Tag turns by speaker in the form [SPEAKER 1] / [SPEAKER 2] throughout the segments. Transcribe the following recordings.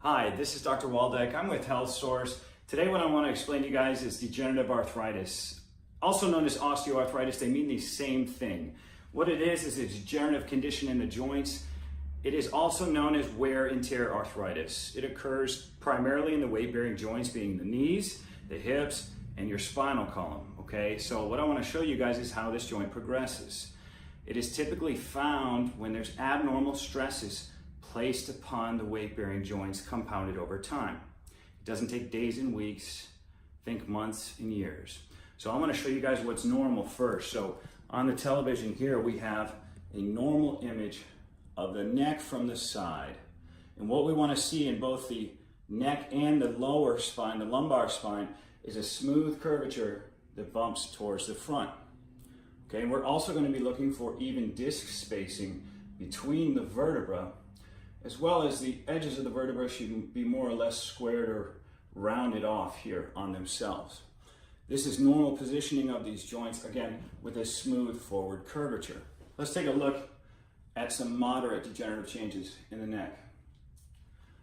[SPEAKER 1] Hi, this is Dr. Waldeck. I'm with Health Source. Today what I want to explain to you guys is degenerative arthritis. Also known as osteoarthritis, they mean the same thing. What it is a degenerative condition in the joints. It is also known as wear and tear arthritis. It occurs primarily in the weight-bearing joints, being the knees, the hips, and your spinal column, okay? So what I want to show you guys is how this joint progresses. It is typically found when there's abnormal stresses placed upon the weight-bearing joints compounded over time. It doesn't take days and weeks, think months and years. So I'm going to show you guys what's normal first. So on the television here we have a normal image of the neck from the side. And what we want to see in both the neck and the lower spine, the lumbar spine, is a smooth curvature that bumps towards the front. Okay, and we're also going to be looking for even disc spacing between the vertebra, as well as the edges of the vertebra should be more or less squared or rounded off here on themselves. This is normal positioning of these joints, again, with a smooth forward curvature. Let's take a look at some moderate degenerative changes in the neck.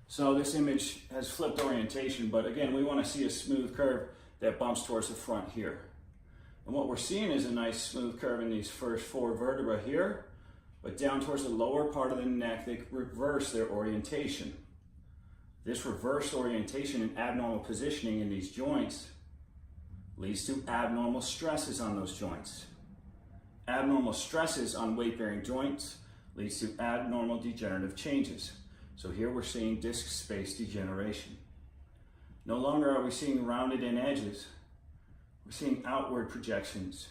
[SPEAKER 1] So this image has flipped orientation, but again, we want to see a smooth curve that bumps towards the front here. And what we're seeing is a nice smooth curve in these first four vertebrae here, but down towards the lower part of the neck, they reverse their orientation. This reversed orientation and abnormal positioning in these joints leads to abnormal stresses on those joints. Abnormal stresses on weight-bearing joints leads to abnormal degenerative changes. So here we're seeing disc space degeneration. No longer are we seeing rounded in edges, we're seeing outward projections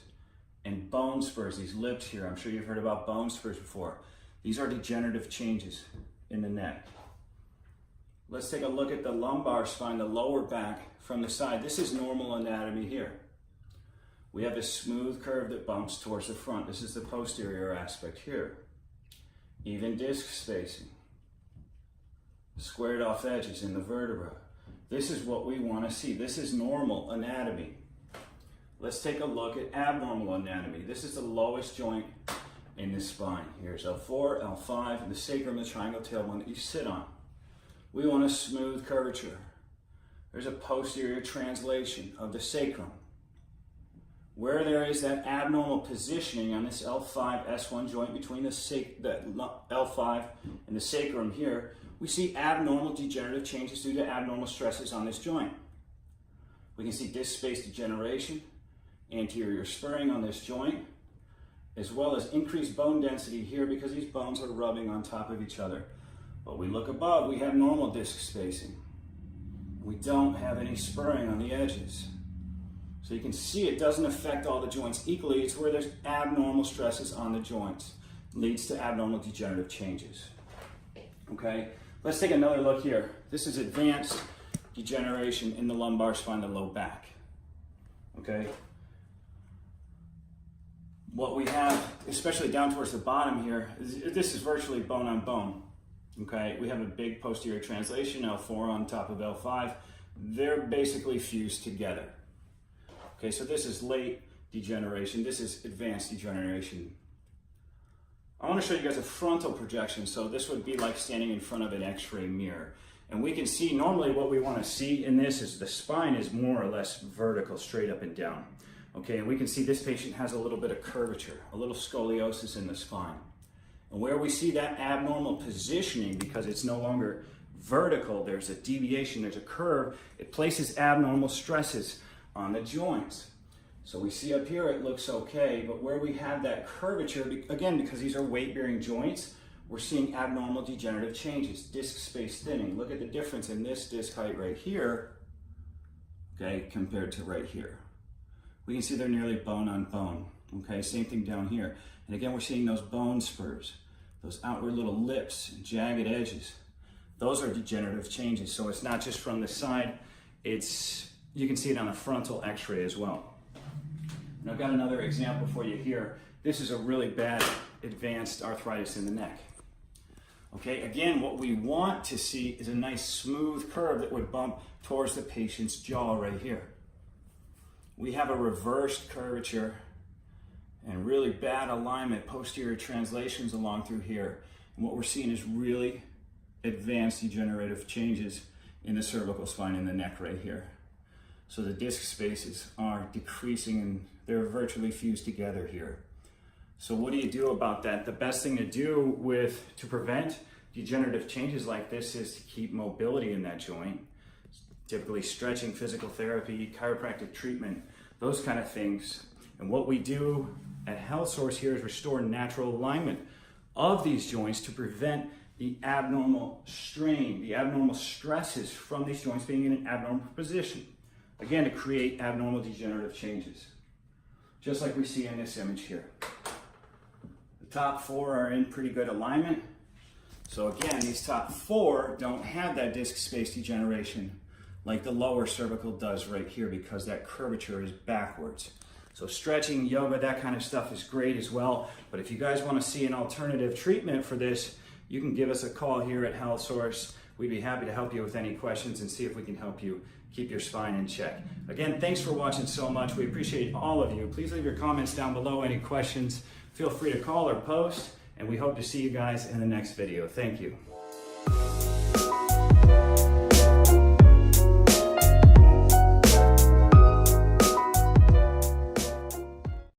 [SPEAKER 1] and bone spurs, these lips here. I'm sure you've heard about bone spurs before. These are degenerative changes in the neck. Let's take a look at the lumbar spine, the lower back from the side. This is normal anatomy here. We have a smooth curve that bumps towards the front. This is the posterior aspect here. Even disc spacing. Squared off edges in the vertebra. This is what we want to see. This is normal anatomy. Let's take a look at abnormal anatomy. This is the lowest joint in the spine. Here's L4, L5, and the sacrum, the triangle tailbone that you sit on. We want a smooth curvature. There's a posterior translation of the sacrum. Where there is that abnormal positioning on this L5, S1 joint between the L5 and the sacrum here, we see abnormal degenerative changes due to abnormal stresses on this joint. We can see disc space degeneration, anterior spurring on this joint, as well as increased bone density here because these bones are rubbing on top of each other. But we look above, we have normal disc spacing. We don't have any spurring on the edges. So you can see it doesn't affect all the joints equally. It's where there's abnormal stresses on the joints. It leads to abnormal degenerative changes. Okay, let's take another look here. This is advanced degeneration in the lumbar spine, the low back. Okay. What we have, especially down towards the bottom here, this is virtually bone on bone. Okay, we have a big posterior translation, L4 on top of L5. They're basically fused together. Okay, so this is late degeneration. This is advanced degeneration. I want to show you guys a frontal projection. So this would be like standing in front of an X-ray mirror. And we can see, normally what we want to see in this is the spine is more or less vertical, straight up and down. Okay, and we can see this patient has a little bit of curvature, a little scoliosis in the spine. And where we see that abnormal positioning, because it's no longer vertical, there's a deviation, there's a curve, it places abnormal stresses on the joints. So we see up here it looks okay, but where we have that curvature, again, because these are weight-bearing joints, we're seeing abnormal degenerative changes, disc space thinning. Look at the difference in this disc height right here, okay, compared to right here. We can see they're nearly bone on bone, okay? Same thing down here. And again, we're seeing those bone spurs, those outward little lips and jagged edges. Those are degenerative changes. So it's not just from the side, you can see it on a frontal X-ray as well. And I've got another example for you here. This is a really bad advanced arthritis in the neck. Okay, again, what we want to see is a nice smooth curve that would bump towards the patient's jaw right here. We have a reversed curvature and really bad alignment, posterior translations along through here. And what we're seeing is really advanced degenerative changes in the cervical spine and the neck right here. So the disc spaces are decreasing and they're virtually fused together here. So what do you do about that? The best thing to do to prevent degenerative changes like this is to keep mobility in that joint. Typically stretching, physical therapy, chiropractic treatment, those kind of things. And what we do at Health Source here is restore natural alignment of these joints to prevent the abnormal strain, the abnormal stresses from these joints being in an abnormal position. Again, to create abnormal degenerative changes, just like we see in this image here. The top 4 are in pretty good alignment. So again, these top 4 don't have that disc space degeneration like the lower cervical does right here because that curvature is backwards. So stretching, yoga, that kind of stuff is great as well. But if you guys want to see an alternative treatment for this, you can give us a call here at Health Source. We'd be happy to help you with any questions and see if we can help you keep your spine in check. Again, thanks for watching so much. We appreciate all of you. Please leave your comments down below. Any questions, feel free to call or post, and we hope to see you guys in the next video. Thank you.